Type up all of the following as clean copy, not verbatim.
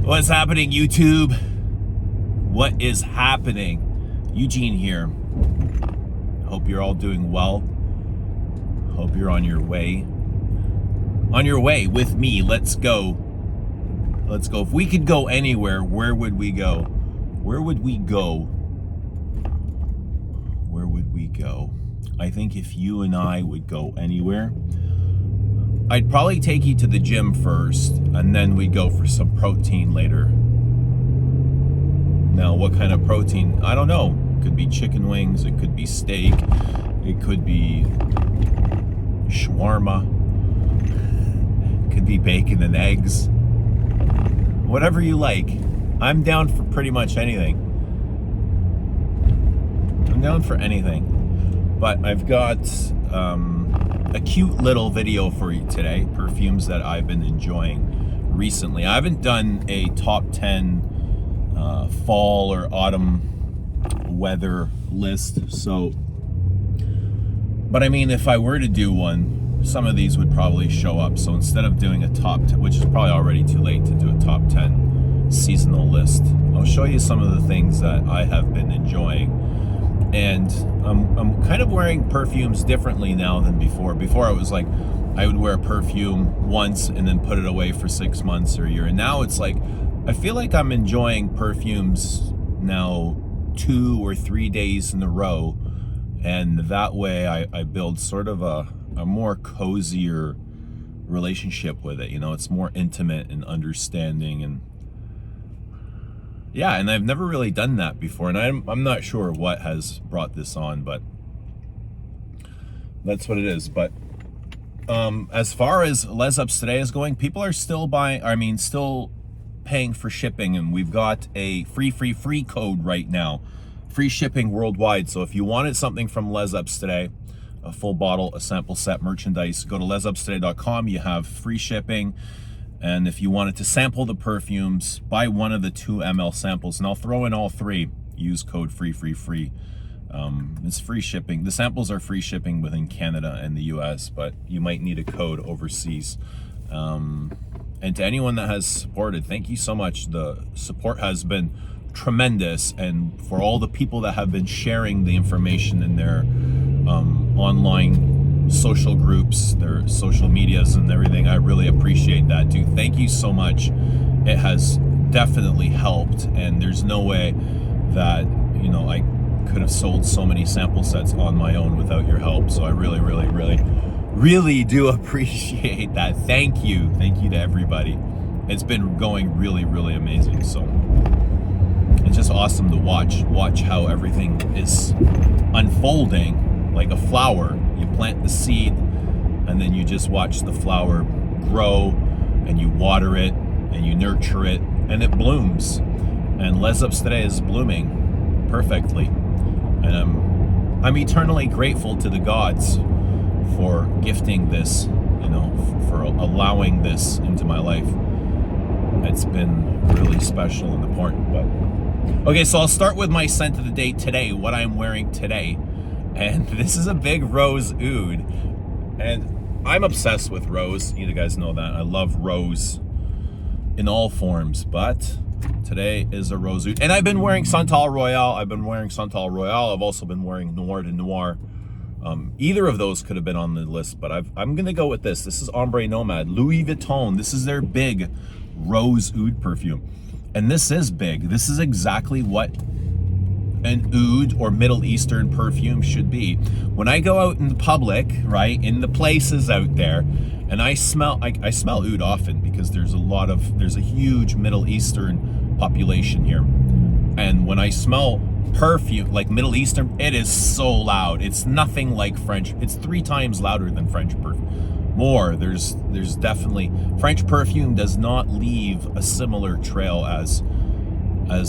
What's happening, YouTube? What is happening? Eugene here. Hope you're all doing well. Hope you're on your way. On your way with me. Let's go. Let's go. If we could go anywhere, where would we go? Where would we go? Where would we go? I think if you and I would go anywhere, I'd probably take you to the gym first, and then we'd go for some protein later. Now, what kind of protein? I don't know. It could be chicken wings, it could be steak, it could be shawarma, it could be bacon and eggs. Whatever you like. I'm down for pretty much anything. I'm down for anything. But I've got a cute little video for you today. Perfumes that I've been enjoying recently. I haven't done a top 10 fall or autumn weather list. So, but I mean, if I were to do one, some of these would probably show up. So instead of doing a top 10, which is probably already too late to do a top 10 seasonal list, I'll show you some of the things that I have been enjoying. And I'm kind of wearing perfumes differently now than before. Before I was like, I would wear a perfume once and then put it away for 6 months or a year. And now it's like, I feel like I'm enjoying perfumes now 2 or 3 days in a row. And that way I build sort of a more cozier relationship with it. You know, it's more intimate and understanding, and yeah, and I've never really done that before, and I'm not sure what has brought this on, but that's what it is. But as far as Les Abstraits is going, people are still still paying for shipping, and we've got a free code right now, free shipping worldwide. So if you wanted something from Les Abstraits, a full bottle, a sample set, merchandise, go to lesabstraits.com. You have free shipping. And if you wanted to sample the perfumes, buy one of the 2 ml samples, and I'll throw in all 3. Use code freefreefree. It's free shipping. The samples are free shipping within Canada and the US, but you might need a code overseas. And to anyone that has supported, thank you so much. The support has been tremendous, and for all the people that have been sharing the information in their online social groups, their social medias and everything, I really appreciate that, dude. Thank you so much. It has definitely helped, and there's no way that, you know, I could have sold so many sample sets on my own without your help. So I really do appreciate that. Thank you to everybody. It's been going really amazing. So it's just awesome to watch how everything is unfolding like a flower. You plant the seed, and then you just watch the flower grow, and you water it, and you nurture it, and it blooms. And Les Abstraits is blooming perfectly. And I'm eternally grateful to the gods for gifting this, you know, for allowing this into my life. It's been really special and important. But okay, so I'll start with my scent of the day today, what I'm wearing today. And this is a big rose oud. And I'm obsessed with rose. You guys know that. I love rose in all forms. But today is a rose oud. And I've been wearing Santal Royale. I've also been wearing Noir de Noir. Either of those could have been on the list, but I'm going to go with this. This is Ombre Nomad. Louis Vuitton. This is their big rose oud perfume. And this is big. This is exactly what an oud or Middle Eastern perfume should be. When I go out in the public, right, in the places out there, and I smell oud often because there's a huge Middle Eastern population here. And when I smell perfume, like Middle Eastern, it is so loud. It's nothing like French. It's 3 times louder than French perfume. More. There's definitely, French perfume does not leave a similar trail as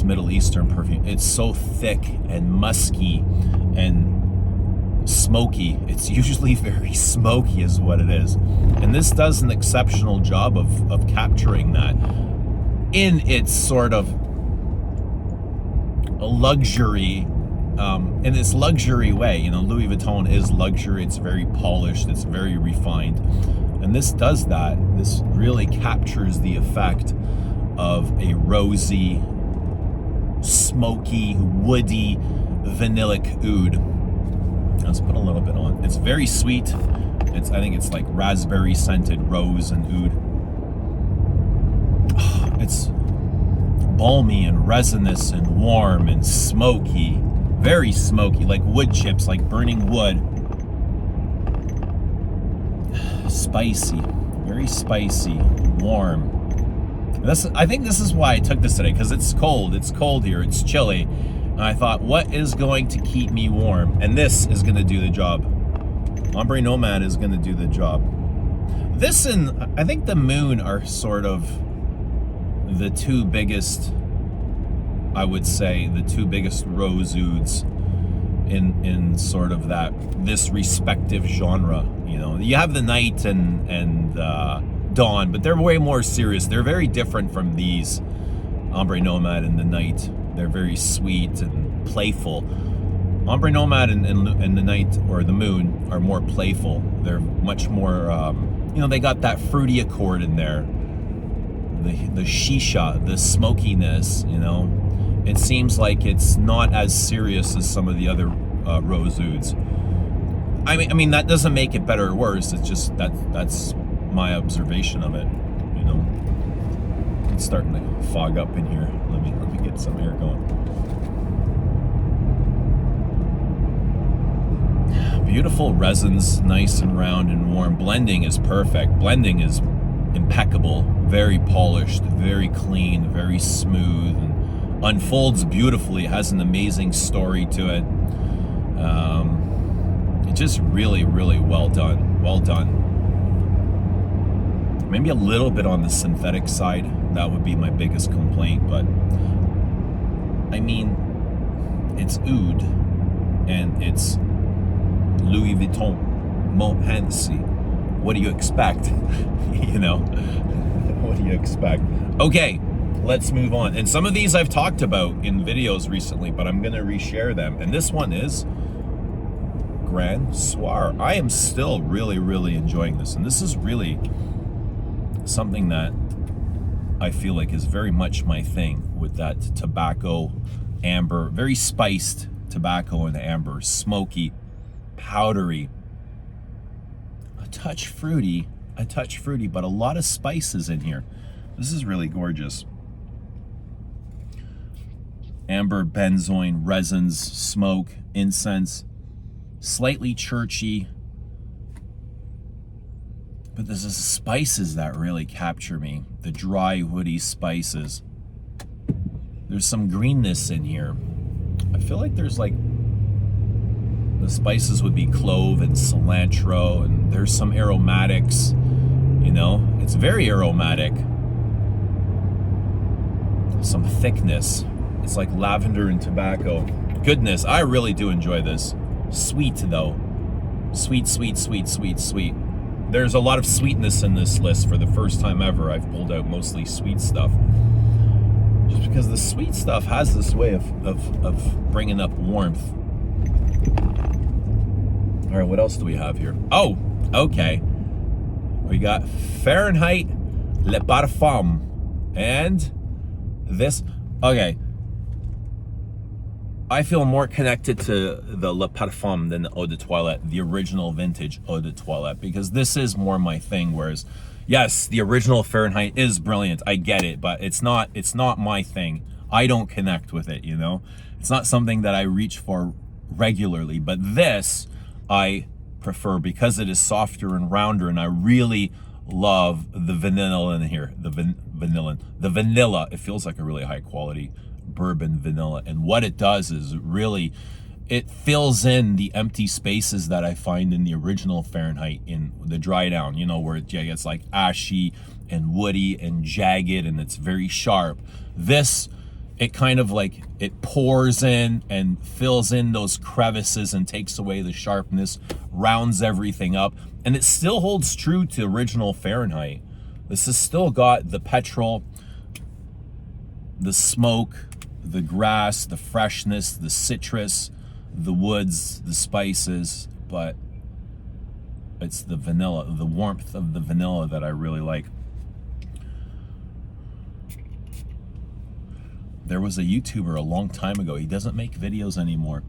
Middle Eastern perfume. It's so thick and musky and smoky. It's usually very smoky is what it is. And this does an exceptional job of capturing that in its sort of a luxury, in this luxury way. You know, Louis Vuitton is luxury. It's very polished. It's very refined. And this does that. This really captures the effect of a rosy, smoky, woody, vanillic oud. Let's put a little bit on. It's very sweet. I think it's like raspberry scented rose and oud. It's balmy and resinous and warm and smoky. Very smoky, like wood chips, like burning wood. Spicy, very spicy, warm. I think this is why I took this today, because it's cold. It's cold here. It's chilly. And I thought, what is going to keep me warm? And this is going to do the job. Ombre Nomad is going to do the job. This and I think the Moon are sort of the two biggest, I would say, the two biggest rose ouds in sort of this respective genre. You know, you have the Night and Dawn, but they're way more serious. They're very different from these. Ombre Nomad and the Night, they're very sweet and playful. Ombre Nomad and the Night, or the Moon, are more playful. They're much more, you know, they got that fruity accord in there. The shisha, the smokiness, you know. It seems like it's not as serious as some of the other rose ouds. I mean, that doesn't make it better or worse. It's just that's my observation of it, you know. It's starting to fog up in here. Let me get some air going. Beautiful resins, nice and round and warm. Blending is perfect. Blending is impeccable, very polished, very clean, very smooth, and unfolds beautifully. It has an amazing story to it. It's just really, really well done. Well done. Maybe a little bit on the synthetic side. That would be my biggest complaint, but I mean, it's oud and it's Louis Vuitton, Montpensier. What do you expect? You know, what do you expect? Okay, let's move on. And some of these I've talked about in videos recently, but I'm gonna reshare them. And this one is Grand Soir. I am still really, really enjoying this. And this is really something that I feel like is very much my thing, with that tobacco, amber, very spiced tobacco and amber, smoky, powdery, a touch fruity, but a lot of spices in here. This is really gorgeous. Amber, benzoin, resins, smoke, incense, slightly churchy. But there's the spices that really capture me. The dry, woody spices. There's some greenness in here. I feel like there's like, the spices would be clove and cilantro, and there's some aromatics, you know? It's very aromatic. Some thickness. It's like lavender and tobacco. Goodness, I really do enjoy this. Sweet though. Sweet, sweet, sweet, sweet, sweet. There's a lot of sweetness in this list. For the first time ever, I've pulled out mostly sweet stuff. Just because the sweet stuff has this way of bringing up warmth. All right, what else do we have here? Oh, okay. We got Fahrenheit Le Parfum. And this, okay. I feel more connected to the Le Parfum than the Eau de Toilette, the original vintage Eau de Toilette, because this is more my thing. Whereas, yes, the original Fahrenheit is brilliant. I get it, but it's not my thing. I don't connect with it, you know? It's not something that I reach for regularly, but this I prefer because it is softer and rounder, and I really love the vanilla in here. The vanilla, it feels like a really high quality bourbon vanilla, and what it does is really, it fills in the empty spaces that I find in the original Fahrenheit in the dry down, you know, where it gets like ashy and woody and jagged and it's very sharp. This, it kind of like, it pours in and fills in those crevices and takes away the sharpness, rounds everything up, and it still holds true to original Fahrenheit. This has still got the petrol, the smoke, the grass, the freshness, the citrus, the woods, the spices, but it's the vanilla, the warmth of the vanilla that I really like. there was a YouTuber a long time ago. He doesn't make videos anymore,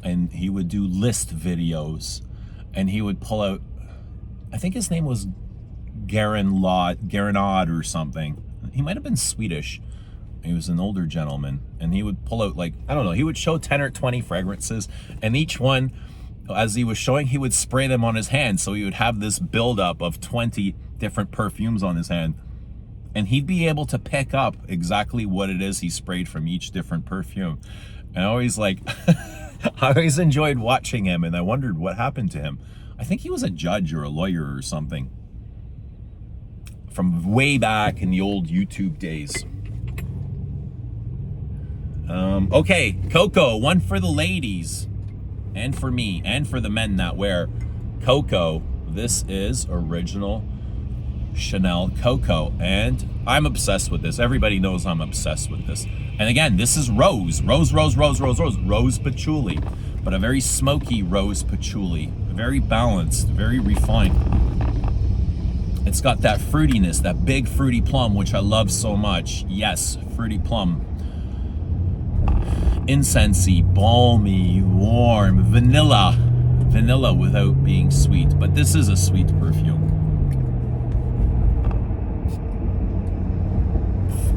and he would do list videos, and he would pull out, I think his name was Garanad or something. He might have been Swedish. He was an older gentleman, and he would pull out, like, I don't know, he would show 10 or 20 fragrances, and each one, as he was showing, he would spray them on his hand, so he would have this buildup of 20 different perfumes on his hand, and he'd be able to pick up exactly what it is he sprayed from each different perfume. And I always I always enjoyed watching him, and I wondered what happened to him. I think he was a judge or a lawyer or something from way back in the old YouTube days. Okay, Coco, one for the ladies, and for me, and for the men that wear Coco. This is original Chanel Coco, and I'm obsessed with this. Everybody knows I'm obsessed with this. And again, this is rose patchouli, but a very smoky rose patchouli, very balanced, very refined. It's got that fruitiness, that big fruity plum, which I love so much. Yes, fruity plum. Incensey, balmy, warm, vanilla without being sweet, but this is a sweet perfume.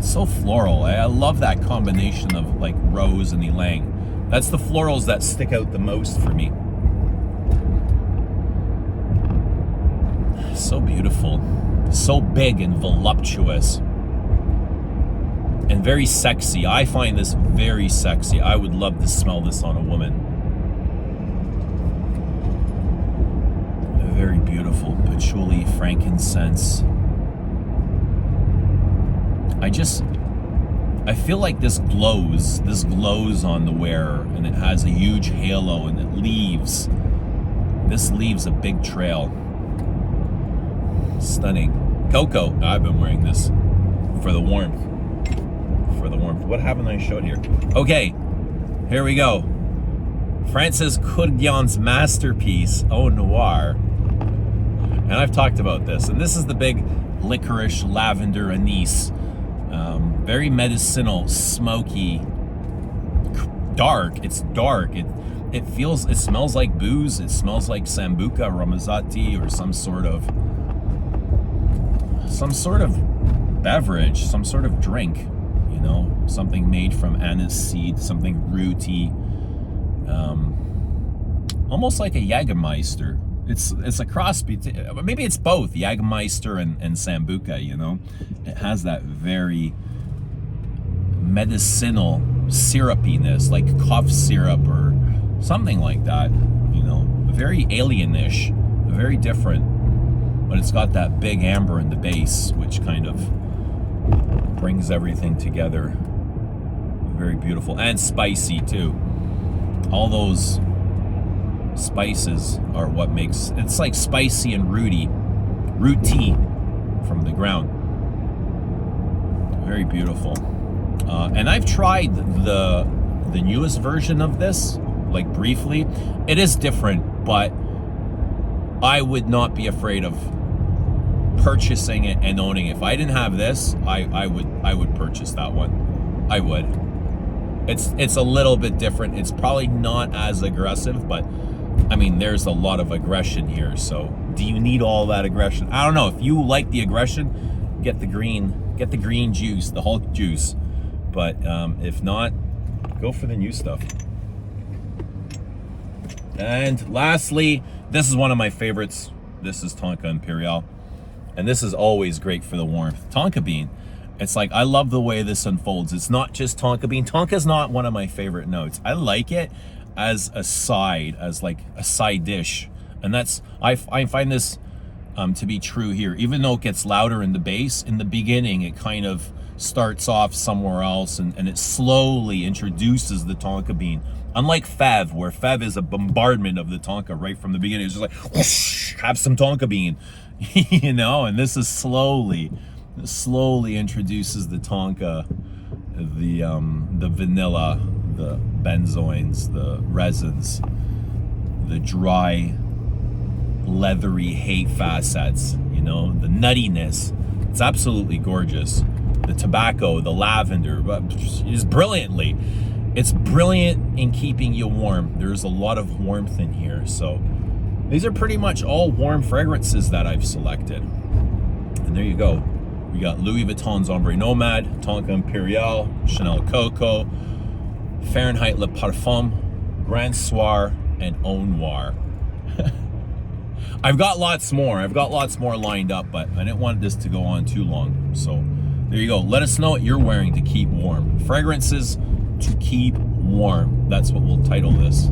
So floral. I love that combination of like rose and ylang. That's the florals that stick out the most for me. So beautiful, so big and voluptuous, and very sexy. I find this very sexy. I would love to smell this on a woman. Very beautiful patchouli, frankincense. I feel like this glows on the wearer, and it has a huge halo, and this leaves a big trail. Stunning. Coco, I've been wearing this for the warmth. What haven't I showed here? Okay, here we go. Francis Kurkdjian's masterpiece, Eau Noire. And I've talked about this, and this is the big licorice, lavender, anise. Very medicinal, smoky, dark. It's dark. It smells like booze. It smells like sambuca, ramazzotti, or some sort of beverage, some sort of drink, you know, something made from anise seed, something rooty, almost like a Jägermeister. It's a cross between, maybe it's both Jägermeister and sambuca, you know. It has that very medicinal syrupiness, like cough syrup or something like that, you know. Very alienish, very different, but it's got that big amber in the base, which kind of brings everything together. Very beautiful, and spicy too. All those spices are what makes it's like spicy and rooty from the ground. Very beautiful. And I've tried the newest version of this, like briefly. It is different, but I would not be afraid of purchasing it and owning it. If I didn't have this, I would purchase that one. I would. It's a little bit different. It's probably not as aggressive, but I mean, there's a lot of aggression here. So do you need all that aggression? I don't know. If you like the aggression, get the green juice, the Hulk juice. But if not, go for the new stuff. And lastly, this is one of my favorites. This is Tonka Imperial. And this is always great for the warmth. Tonka bean. It's like, I love the way this unfolds. It's not just Tonka bean. Tonka's not one of my favorite notes. I like it as a side, as like a side dish. And that's, I find this to be true here. Even though it gets louder in the bass, in the beginning, it kind of starts off somewhere else, and it slowly introduces the Tonka bean. Unlike Fev, where Fev is a bombardment of the Tonka right from the beginning. It's just like, whoosh, have some Tonka bean, you know? And this is slowly introduces the Tonka, the vanilla, the benzoins, the resins, the dry, leathery hay facets, you know, the nuttiness. It's absolutely gorgeous. the tobacco, the lavender, is brilliantly. It's brilliant in keeping you warm. There's a lot of warmth in here. So these are pretty much all warm fragrances that I've selected. And there you go. We got Louis Vuitton's Ombre Nomad, Tonka Imperial, Chanel Coco, Fahrenheit Le Parfum, Grand Soir, and Au Noir. I've got lots more. I've got lots more lined up, but I didn't want this to go on too long. So there you go. Let us know what you're wearing to keep warm. Fragrances to keep warm. That's what we'll title this.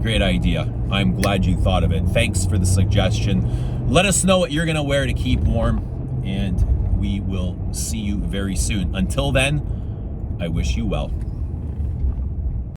Great idea. I'm glad you thought of it. Thanks for the suggestion. Let us know what you're going to wear to keep warm, and we will see you very soon. Until then, I wish you well.